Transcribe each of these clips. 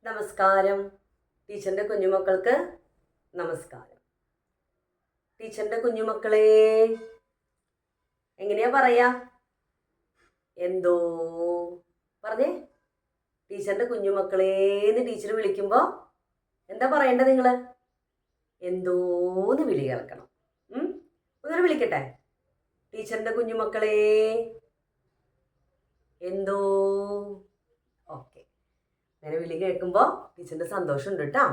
നമസ്കാരം. ടീച്ചറിൻ്റെ കുഞ്ഞുമക്കൾക്ക് നമസ്കാരം. ടീച്ചറിൻ്റെ കുഞ്ഞുമക്കളെ എങ്ങനെയാ പറയാ? എന്തോ പറഞ്ഞേ. ടീച്ചറിൻ്റെ കുഞ്ഞുമക്കളേന്ന് ടീച്ചർ വിളിക്കുമ്പോൾ എന്താ പറയേണ്ടത്? നിങ്ങൾ എന്തോന്ന് വിളി കേൾക്കണം. ഒന്നൊരു വിളിക്കട്ടെ. ടീച്ചറിൻ്റെ കുഞ്ഞുമക്കളെ എന്തോ. ഓക്കെ, അങ്ങനെ വിളി കേൾക്കുമ്പോൾ ടീച്ചറിൻ്റെ സന്തോഷമുണ്ട് കേട്ടോ.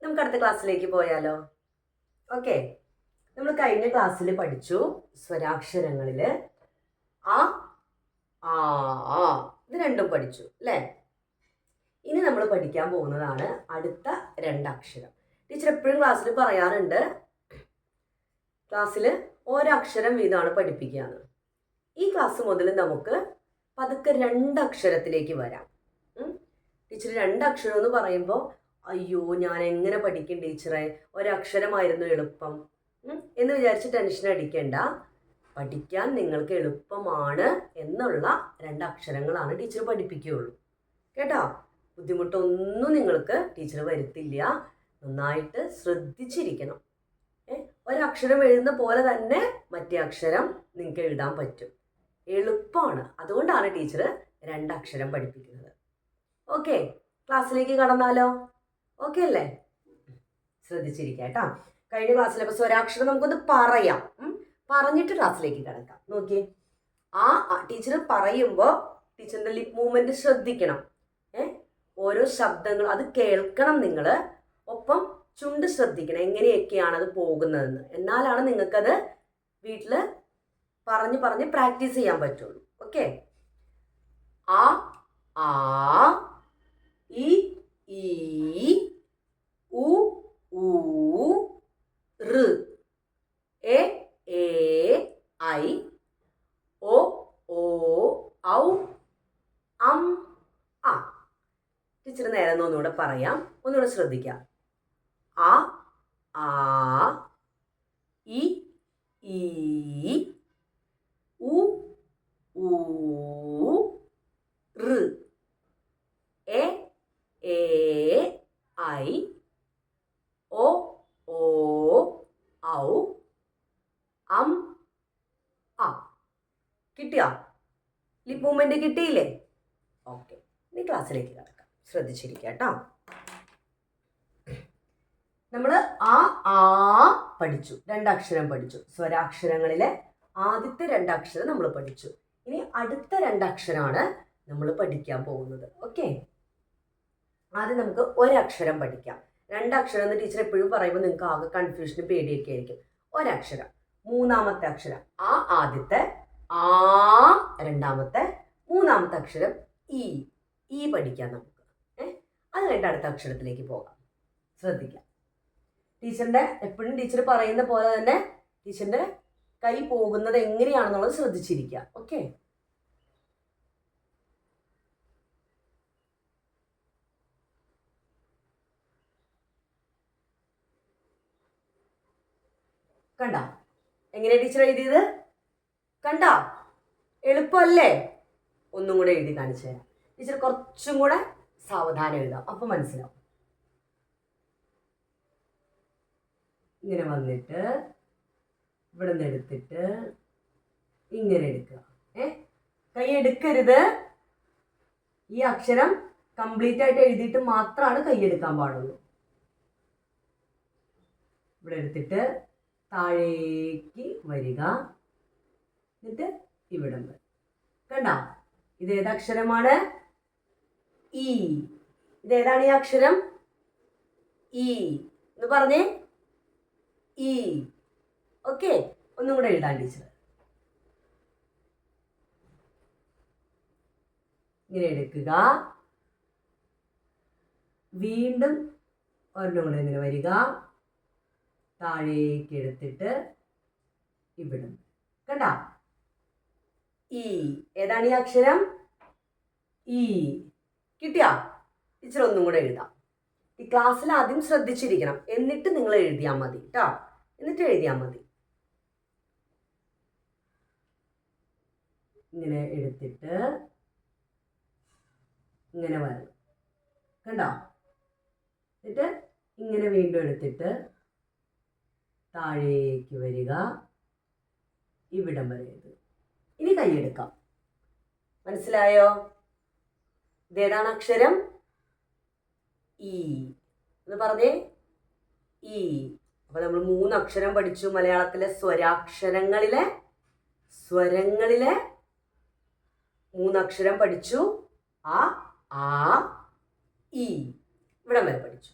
നമുക്ക് അടുത്ത ക്ലാസ്സിലേക്ക് പോയാലോ? ഓക്കെ, നമ്മൾ കഴിഞ്ഞ ക്ലാസ്സിൽ പഠിച്ചു സ്വരാക്ഷരങ്ങളിൽ ആ ആ ഇത് രണ്ടും പഠിച്ചു അല്ലേ? ഇനി നമ്മൾ പഠിക്കാൻ പോകുന്നതാണ് അടുത്ത രണ്ടക്ഷരം. ടീച്ചർ എപ്പോഴും ക്ലാസ്സിൽ പറയാറുണ്ട്, ക്ലാസ്സിൽ ഒരക്ഷരം വീതമാണ് പഠിപ്പിക്കുകയാണ്. ഈ ക്ലാസ് മുതൽ നമുക്ക് പതുക്കെ രണ്ടക്ഷരത്തിലേക്ക് വരാം. ടീച്ചർ രണ്ടക്ഷരം എന്ന് പറയുമ്പോൾ അയ്യോ ഞാൻ എങ്ങനെ പഠിക്കും ടീച്ചറെ, ഒരക്ഷരമായിരുന്നു എളുപ്പം എന്ന് വിചാരിച്ച് ടെൻഷൻ അടിക്കേണ്ട. പഠിക്കാൻ നിങ്ങൾക്ക് എളുപ്പമാണ് എന്നുള്ള രണ്ടക്ഷരങ്ങളാണ് ടീച്ചർ പഠിപ്പിക്കുകയുള്ളൂ കേട്ടോ. ബുദ്ധിമുട്ടൊന്നും നിങ്ങൾക്ക് ടീച്ചർ വരുത്തില്ല. നന്നായിട്ട് ശ്രദ്ധിച്ചിരിക്കണം. ഒരക്ഷരം എഴുതുന്ന പോലെ തന്നെ മറ്റേ അക്ഷരം നിങ്ങൾക്ക് എഴുതാൻ പറ്റും. എളുപ്പമാണ്. അതുകൊണ്ടാണ് ടീച്ചർ രണ്ടക്ഷരം പഠിപ്പിക്കുന്നത്. ഓക്കെ, ക്ലാസ്സിലേക്ക് കടന്നാലോ? ഓക്കെ അല്ലേ? ശ്രദ്ധിച്ചിരിക്കുക കേട്ടോ. കഴിഞ്ഞ ക്ലാസ്സിൽ അപ്പോൾ സ്വരാക്ഷരം നമുക്കൊന്ന് പറയാം, പറഞ്ഞിട്ട് ക്ലാസ്സിലേക്ക് കിടക്കാം. നോക്കിയേ, ടീച്ചർ പറയുമ്പോൾ ടീച്ചറിൻ്റെ ലിപ് മൂവ്മെൻറ്റ് ശ്രദ്ധിക്കണം. ഓരോ ശബ്ദങ്ങൾ അത് കേൾക്കണം നിങ്ങൾ. ഒപ്പം ചുണ്ട് ശ്രദ്ധിക്കണം, എങ്ങനെയൊക്കെയാണ് അത് പോകുന്നതെന്ന്. എന്നാലാണ് നിങ്ങൾക്കത് വീട്ടിൽ പറഞ്ഞ് പറഞ്ഞ് പ്രാക്ടീസ് ചെയ്യാൻ പറ്റുള്ളൂ. ഓക്കെ, ആ ആ, ഇ ഈ, ഉ ഊ, ഋ, എ ഐ, ഒ ഓ, ഔ, അം, ആ. ടീച്ചർ നേരെ ഒന്നുകൂടെ പറയാം, ഒന്നുകൂടെ ശ്രദ്ധിക്കാം. ആ ആ, ഇ ഈ, ഉ ഊ, ഋ, എ ഐ, ഒ ഓ, ഔ, അം, ആ. കിട്ടിയോ? ലിപ് മൂവ്മെന്റ് കിട്ടിയില്ലേ? ഓക്കെ, ഇനി ക്ലാസ്സിലേക്ക് കിടക്കാം. ശ്രദ്ധിച്ചിരിക്കുക കേട്ടോ. നമ്മൾ ആ പഠിച്ചു, രണ്ടക്ഷരം പഠിച്ചു. സ്വരാക്ഷരങ്ങളിലെ ആദ്യത്തെ രണ്ടക്ഷരം നമ്മൾ പഠിച്ചു. ഇനി അടുത്ത രണ്ടക്ഷരമാണ് നമ്മൾ പഠിക്കാൻ പോകുന്നത്. ഓക്കെ, ആദ്യം നമുക്ക് ഒരക്ഷരം പഠിക്കാം. രണ്ടക്ഷരം എന്ന് ടീച്ചർ എപ്പോഴും പറയുമ്പോൾ നിങ്ങൾക്ക് ആകെ കൺഫ്യൂഷനും പേടിയൊക്കെ ആയിരിക്കും. ഒരക്ഷരം, മൂന്നാമത്തെ അക്ഷരം ആ, ആദ്യത്തെ ആ, രണ്ടാമത്തെ, മൂന്നാമത്തെ അക്ഷരം ഈ പഠിക്കാം നമുക്ക്. അത് കഴിഞ്ഞിട്ട് അടുത്ത അക്ഷരത്തിലേക്ക് പോകാം. ശ്രദ്ധിക്കാം. ടീച്ചറിൻ്റെ എപ്പോഴും ടീച്ചർ പറയുന്ന പോലെ തന്നെ ടീച്ചറിൻ്റെ കൈ പോകുന്നത് എങ്ങനെയാണെന്നുള്ളത് ശ്രദ്ധിച്ചിരിക്കുക. ഓക്കെ, കണ്ട എങ്ങനെയാ ടീച്ചർ എഴുതിയത്? കണ്ട, എളുപ്പമല്ലേ? ഒന്നും കൂടെ എഴുതി കാണിച്ചു തരാം. ടീച്ചർ കുറച്ചും കൂടെ സാവധാനം എഴുതാം, അപ്പൊ മനസ്സിലാവും. ഇങ്ങനെ വന്നിട്ട് ഇവിടെ നിന്ന് എടുത്തിട്ട് ഇങ്ങനെ എടുക്കുക. കൈ എടുക്കരുത്. ഈ അക്ഷരം കംപ്ലീറ്റ് ആയിട്ട് എഴുതിയിട്ട് മാത്രമാണ് കൈ എടുക്കാൻ പാടുള്ളൂ. ഇവിടെ എടുത്തിട്ട് താഴേക്ക് വരിക, എന്നിട്ട് ഇവിടെ വരും. കണ്ട, ഇതേതക്ഷരമാണ്? ഈ. ഇതേതാണ് ഈ അക്ഷരം? ഈ എന്ന് പറഞ്ഞേ. ഈ. ഓക്കെ, ഒന്നും കൂടെ എഴുതാൻ ടീച്ചർ. ഇങ്ങനെ എടുക്കുക, വീണ്ടും ഒരെണ്ണം കൂടെ ഇങ്ങനെ വരിക, താഴേക്ക് എടുത്തിട്ട് ഇവിടെ. കണ്ട, ഈ. ഏതാണ് ഈ അക്ഷരം? ഈ. കിട്ടിയാ? ടീച്ചർ ഒന്നും കൂടെ എഴുതാം. ഈ ക്ലാസ്സിൽ ആദ്യം ശ്രദ്ധിച്ചിരിക്കണം, എന്നിട്ട് നിങ്ങൾ എഴുതിയാൽ മതി കേട്ടോ. എന്നിട്ട് എഴുതിയാൽ മതി. ഇങ്ങനെ എടുത്തിട്ട് ഇങ്ങനെ വരണം. ഇങ്ങനെ വീണ്ടും എടുത്തിട്ട് താഴേക്ക് വരിക, ഇവിടം വരെ എഴുതുക. ഇനി കൈയെടുക്കാം. മനസ്സിലായോ? ഇതേതാണ് അക്ഷരം? ഈ എന്ന് പറഞ്ഞേ, ഈ. അപ്പൊ നമ്മൾ 3 അക്ഷരം പഠിച്ചു. മലയാളത്തിലെ സ്വരങ്ങളിലെ 3 അക്ഷരം പഠിച്ചു. ആ, ആ, ഈ. ഇവിടം വരെ പഠിച്ചു.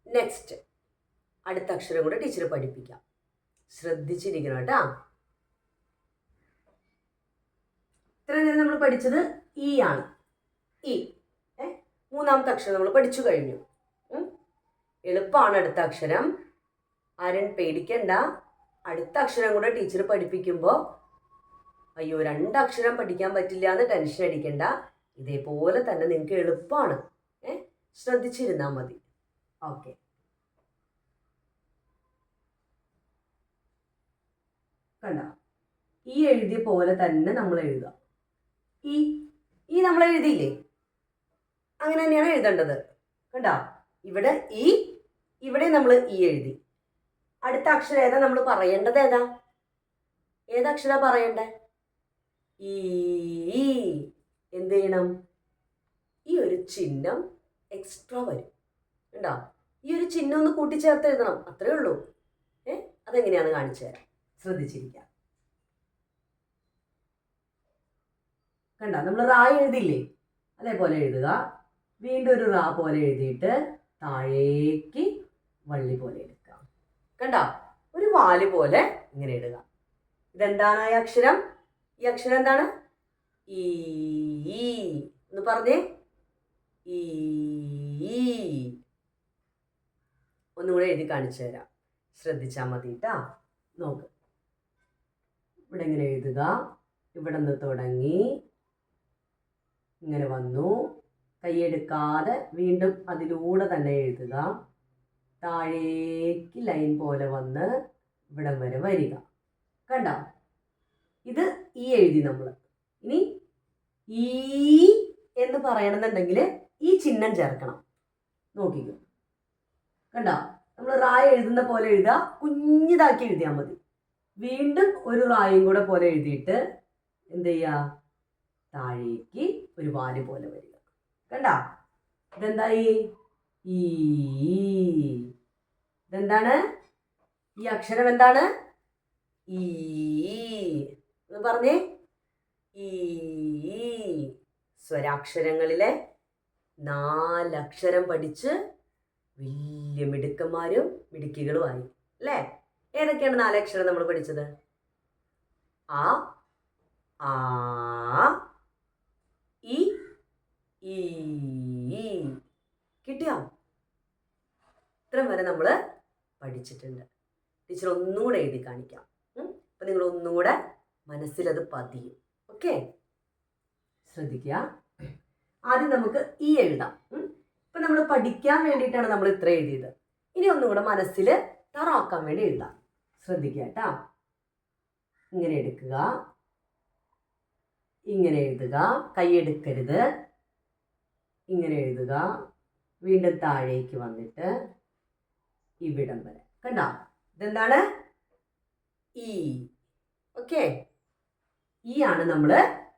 നെക്സ്റ്റ് അടുത്ത അക്ഷരം കൂടെ ടീച്ചർ പഠിപ്പിക്കാം. ശ്രദ്ധിച്ചിരിക്കണം കേട്ടാ. ഇത്രയും നേരം നമ്മൾ പഠിച്ചത് ഈ ആണ്. ഈ 3ാമത്തെ അക്ഷരം നമ്മൾ പഠിച്ചു കഴിഞ്ഞു. എളുപ്പമാണ് അടുത്ത അക്ഷരം. ആരും പേടിക്കണ്ട. അടുത്ത അക്ഷരം കൂടെ ടീച്ചർ പഠിപ്പിക്കുമ്പോൾ അയ്യോ 2 അക്ഷരം പഠിക്കാൻ പറ്റില്ല എന്ന് ടെൻഷൻ അടിക്കണ്ട. ഇതേപോലെ തന്നെ നിങ്ങൾക്ക് എളുപ്പമാണ്. ശ്രദ്ധിച്ചിരുന്നാൽ മതി. ഓക്കെ. കണ്ട, ഈ എഴുതിയ പോലെ തന്നെ നമ്മൾ എഴുതുക. ഈ നമ്മൾ എഴുതിയില്ലേ, അങ്ങനെ തന്നെയാണ് എഴുതേണ്ടത്. കണ്ട, ഇവിടെ ഈ, ഇവിടെ നമ്മൾ ഈ എഴുതി. അടുത്ത അക്ഷരം ഏതാ നമ്മൾ പറയേണ്ടത്? ഏതക്ഷര പറയണ്ടേ? ഈ. എന്ത് ചെയ്യണം? ഈ ഒരു ചിഹ്നം എക്സ്ട്രാ വരും. കണ്ടോ? ഈ ഒരു ചിഹ്നം ഒന്ന് കൂട്ടിച്ചേർത്ത് എഴുതണം. അത്രേ ഉള്ളൂ. അതെങ്ങനെയാണെന്ന് കാണിച്ചു തരാം. ശ്രദ്ധിച്ചിരിക്കാം. കണ്ട, നമ്മൾ റാ എഴുതില്ലേ, അതേപോലെ എഴുതുക. വീണ്ടും ഒരു റാ പോലെ എഴുതിയിട്ട് താഴേക്ക് വള്ളി പോലെ എടുക്കാം. കണ്ട, ഒരു വാല് പോലെ ഇങ്ങനെ ഇടുക. ഇതെന്താണ് ഈ അക്ഷരം? ഈ അക്ഷരം എന്താണ്? ഈ എന്ന് പറഞ്ഞേ. ഈ. ഒന്നുകൂടെ എഴുതി കാണിച്ചു തരാം. ശ്രദ്ധിച്ചാൽ മതി കേട്ടാ. നോക്ക്, ഇവിടെ ഇങ്ങനെ എഴുതുക. ഇവിടെ നിന്ന് തുടങ്ങി ഇങ്ങനെ വന്നു. കൈയെടുക്കാതെ വീണ്ടും അതിലൂടെ തന്നെ എഴുതുക. താഴേക്ക് ലൈൻ പോലെ വന്ന് ഇവിടം വരെ വരിക. കണ്ട, ഇത് ഈ എഴുതി നമ്മൾ. ഇനി ഈ എന്ന് പറയണമെന്നുണ്ടെങ്കിൽ ഈ ചിഹ്നം ചേർക്കണം. നോക്കിക്കോ. കണ്ട, നമ്മൾ റായ എഴുതുന്ന പോലെ എഴുതുക. കുഞ്ഞിതാക്കി എഴുതിയാൽ മതി. വീണ്ടും ഒരു റായും കൂടെ പോലെ എഴുതിയിട്ട് എന്ത് ചെയ്യുക? താഴേക്ക് ഒരു വാല് പോലെ വരിക. കണ്ട, ഇതെന്തായി? ഈ. ഇതെന്താണ്? ഈ അക്ഷരം എന്താണ്? ഈ എന്ന് പറഞ്ഞേ. ഈ. സ്വരാക്ഷരങ്ങളിലെ 4 അക്ഷരം പഠിച്ച് വലിയ മിടുക്കന്മാരും മിടുക്കികളുമായി അല്ലേ? ഏതൊക്കെയാണ് 4 അക്ഷരം നമ്മൾ പഠിച്ചത്? ആ, ഈ, കിട്ടിയോ? ഇത്രയും വരെ നമ്മൾ പഠിച്ചിട്ടുണ്ട്. ടീച്ചർ ഒന്നുകൂടെ എഴുതി കാണിക്കാം. അപ്പം നിങ്ങൾ ഒന്നുകൂടെ മനസ്സിലത് പതിയും. ഓക്കെ, ശ്രദ്ധിക്കുക. ആദ്യം നമുക്ക് ഈ എഴുതാം. ഇപ്പം നമ്മൾ പഠിക്കാൻ വേണ്ടിയിട്ടാണ് നമ്മൾ ഇത്ര എഴുതിയത്. ഇനി ഒന്നുകൂടെ മനസ്സിൽ തറാക്കാൻ വേണ്ടി എഴുതാം. ശ്രദ്ധിക്കുക കേട്ടാ. ഇങ്ങനെ എടുക്കുക, ഇങ്ങനെ എഴുതുക. കൈയെടുക്കരുത്. ഇങ്ങനെ എഴുതുക. വീണ്ടും താഴേക്ക് വന്നിട്ട് ഇവിടം വരെ. കണ്ടോ? ഇതെന്താണ്? ഈ. ഓക്കെ, ഈ ആണ് നമ്മൾ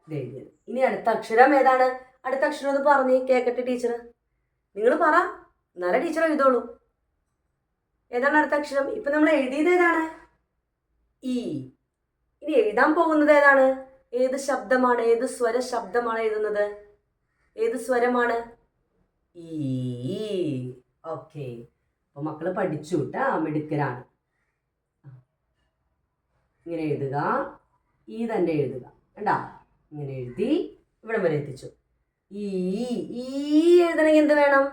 ഇത് എഴുതിയത്. ഇനി അടുത്ത അക്ഷരം ഏതാണ്? അടുത്ത അക്ഷരം ഒന്ന് പറഞ്ഞേ, കേക്കട്ടെ ടീച്ചർ. നിങ്ങൾ പറ, എന്നാലേ ടീച്ചർ എഴുതോളൂ. ഏതാണ് അടുത്ത അക്ഷരം? ഇപ്പം നമ്മൾ എഴുതിയത് ഏതാണ്? ഈ. ഇനി എഴുതാൻ പോകുന്നത് ഏതാണ്? ഏത് ശബ്ദമാണ്? ഏത് സ്വര ശബ്ദമാണ് എഴുതുന്നത്? ഏത് സ്വരമാണ്? ഈ. ഓക്കെ, അപ്പോൾ മക്കൾ പഠിച്ചു കേട്ടാ, മിടുക്കരാണ്. ഇങ്ങനെ എഴുതുക. ഈ തന്നെ എഴുതുക. കണ്ടാ, ഇങ്ങനെ എഴുതി ഇവിടെ വരെ എത്തിച്ചു. ഈ എഴുതണമെങ്കിൽ എന്ത് വേണം?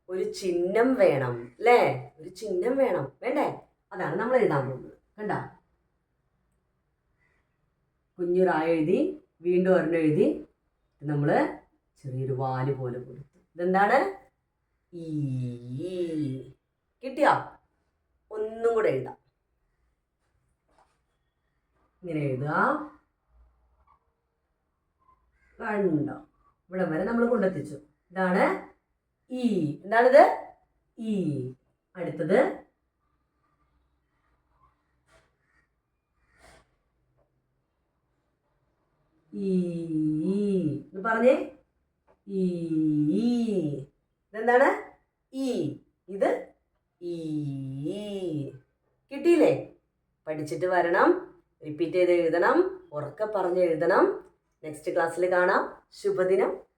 ഒരു ചിഹ്നം വേണം അല്ലേ? ഒരു ചിഹ്നം വേണം, വേണ്ടേ? അതാണ് നമ്മൾ എഴുതാൻ പോകുന്നത്. കണ്ട, കുഞ്ഞുറായ എഴുതി, വീണ്ടും ഒരെണ്ണം എഴുതി, നമ്മൾ ചെറിയൊരു വാല് പോലെ കൊടുത്തു. ഇതെന്താണ്? ഈ. കിട്ടിയോ? ഒന്നും കൂടെ എഴുതാം. ഇങ്ങനെ എഴുതുക. കണ്ടോ? ഇവിടെ വരെ നമ്മൾ കൊണ്ടെത്തിച്ചു. ഇതാണ് ഈ. എന്താണിത്? ഈ. അടുത്തത് ഈ. ഇത് പറഞ്ഞേ. ഈ. ഇതെന്താണ്? ഈ. ഇത് ഈ. കിട്ടിയില്ലേ? പഠിച്ചിട്ട് വരണം, റിപ്പീറ്റ് ചെയ്ത് എഴുതണം, ഉറക്കെ പറഞ്ഞ് എഴുതണം. നെക്സ്റ്റ് ക്ലാസ്സിൽ കാണാം. ശുഭദിനം.